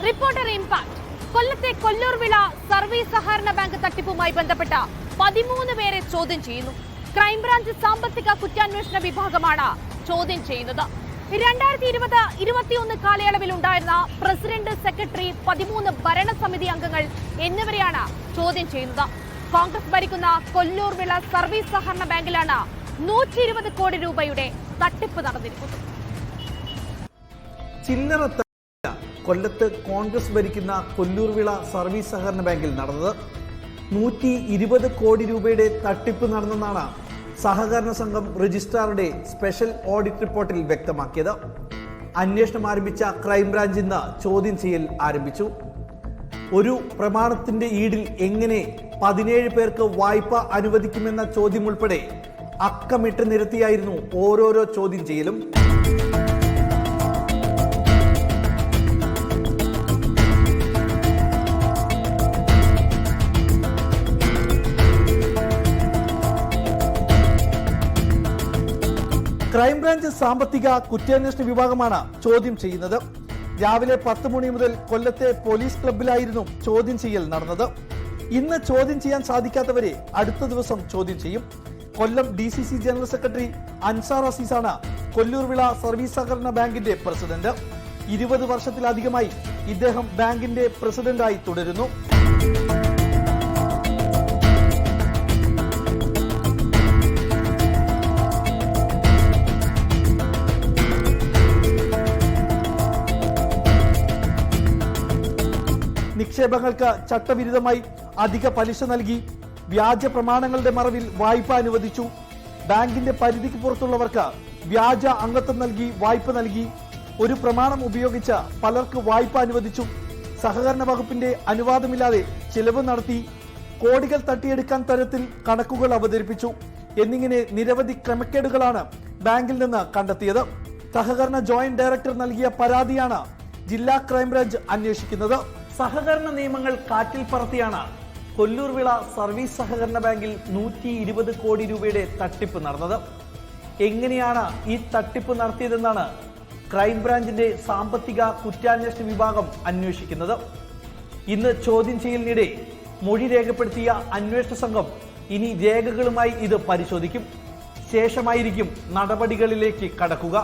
Reporter impact. കൊല്ലത്തെ Kollurvila service സഹകരണ bank തട്ടിപ്പുമായി ബന്ധപ്പെട്ട 13 പേരെ ചോദ്യം ചെയ്യുന്നു. ക്രൈംബ്രാഞ്ച് സാമ്പത്തിക കുറ്റാന്വേഷണ വിഭാഗമാണ് ചോദ്യം ചെയ്യുന്നത്. 2020-21 കാലയളവിൽ ഉണ്ടായിരുന്ന പ്രസിഡന്റ്, സെക്രട്ടറി, 13 ഭരണസമിതി അംഗങ്ങൾ എന്നിവരെയാണ് ചോദ്യം ചെയ്യുന്നത്. കോൺഗ്രസ് ഭരിക്കുന്ന കൊല്ലൂർവിള സർവീസ് സഹകരണ ബാങ്കിലാണ് 120 കോടി രൂപയുടെ തട്ടിപ്പ് നടന്നിരിക്കുന്നത്. ചില്ലറ കൊല്ലത്ത് കോൺഗ്രസ് ഭരിക്കുന്ന കൊല്ലൂർവിള സർവീസ് സഹകരണ ബാങ്കിൽ നടന്നത്. 120 കോടി രൂപയുടെ തട്ടിപ്പ് നടന്നെന്നാണ് സഹകരണ സംഘം രജിസ്ട്രാറുടെ സ്പെഷ്യൽ ഓഡിറ്റ് റിപ്പോർട്ടിൽ വ്യക്തമാക്കിയത്. അന്വേഷണം ആരംഭിച്ച ക്രൈംബ്രാഞ്ച് ഇന്ന് ചോദ്യം ചെയ്യൽ ആരംഭിച്ചു. ഒരു പ്രമാണത്തിന്റെ ഈടിൽ എങ്ങനെ 17 പേർക്ക് വായ്പ അനുവദിക്കുമെന്ന ചോദ്യം ഉൾപ്പെടെ അക്കമിട്ട് നിരത്തിയായിരുന്നു ഓരോരോ ചോദ്യം ചെയ്യലും. ക്രൈംബ്രാഞ്ച് സാമ്പത്തിക കുറ്റാന്വേഷണ വിഭാഗമാണ് ചോദ്യം ചെയ്യുന്നത്. രാവിലെ 10 മണി മുതൽ കൊല്ലത്തെ പോലീസ് ക്ലബിലായിരുന്നു ചോദ്യം ചെയ്യൽ നടന്നത്. ഇന്ന് ചോദ്യം ചെയ്യാൻ സാധിക്കാത്തവരെ അടുത്ത ദിവസം ചോദ്യം ചെയ്യും. Kollam DCC general secretary Ansar അസീസാണ് കൊല്ലൂർവിള സർവീസ് സഹകരണ ബാങ്കിന്റെ പ്രസിഡന്റ്. 20 വർഷത്തിലധികമായി ഇദ്ദേഹം ബാങ്കിന്റെ പ്രസിഡന്റായി തുടരുന്നു. നിക്ഷേപങ്ങൾക്ക് ചട്ടവിരുദ്ധമായി അധിക പലിശ നൽകി, വ്യാജ പ്രമാണങ്ങളുടെ മറവിൽ വായ്പ അനുവദിച്ചു, ബാങ്കിന്റെ പരിധിക്ക് പുറത്തുള്ളവർക്ക് വ്യാജ അംഗത്വം നൽകി വായ്പ നൽകി, ഒരു പ്രമാണം ഉപയോഗിച്ച് പലർക്ക് വായ്പ അനുവദിച്ചു, സഹകരണ വകുപ്പിന്റെ അനുവാദമില്ലാതെ ചിലവ് നടത്തി, കോടികൾ തട്ടിയെടുക്കാൻ തരത്തിൽ കണക്കുകൾ അവതരിപ്പിച്ചു എന്നിങ്ങനെ നിരവധി ക്രമക്കേടുകളാണ് ബാങ്കിൽ നിന്ന് കണ്ടെത്തിയത്. സഹകരണ ജോയിന്റ് ഡയറക്ടർ നൽകിയ പരാതിയാണ് ജില്ലാ ക്രൈംബ്രാഞ്ച് അന്വേഷിക്കുന്നത്. സഹകരണ നിയമങ്ങൾ കാറ്റിൽ പറത്തിയാണ് കൊല്ലൂർവിള സർവീസ് സഹകരണ ബാങ്കിൽ 120 കോടി രൂപയുടെ തട്ടിപ്പ് നടന്നത്. എങ്ങനെയാണ് ഈ തട്ടിപ്പ് നടത്തിയതെന്നാണ് ക്രൈംബ്രാഞ്ചിന്റെ സാമ്പത്തിക കുറ്റാന്വേഷണ വിഭാഗം അന്വേഷിക്കുന്നത്. ഇന്ന് ചോദ്യം ചെയ്യലിനിടെ മൊഴി രേഖപ്പെടുത്തിയ അന്വേഷണ സംഘം ഇനി രേഖകളുമായി ഇത് പരിശോധിക്കും. ശേഷമായിരിക്കും നടപടികളിലേക്ക് കടക്കുക.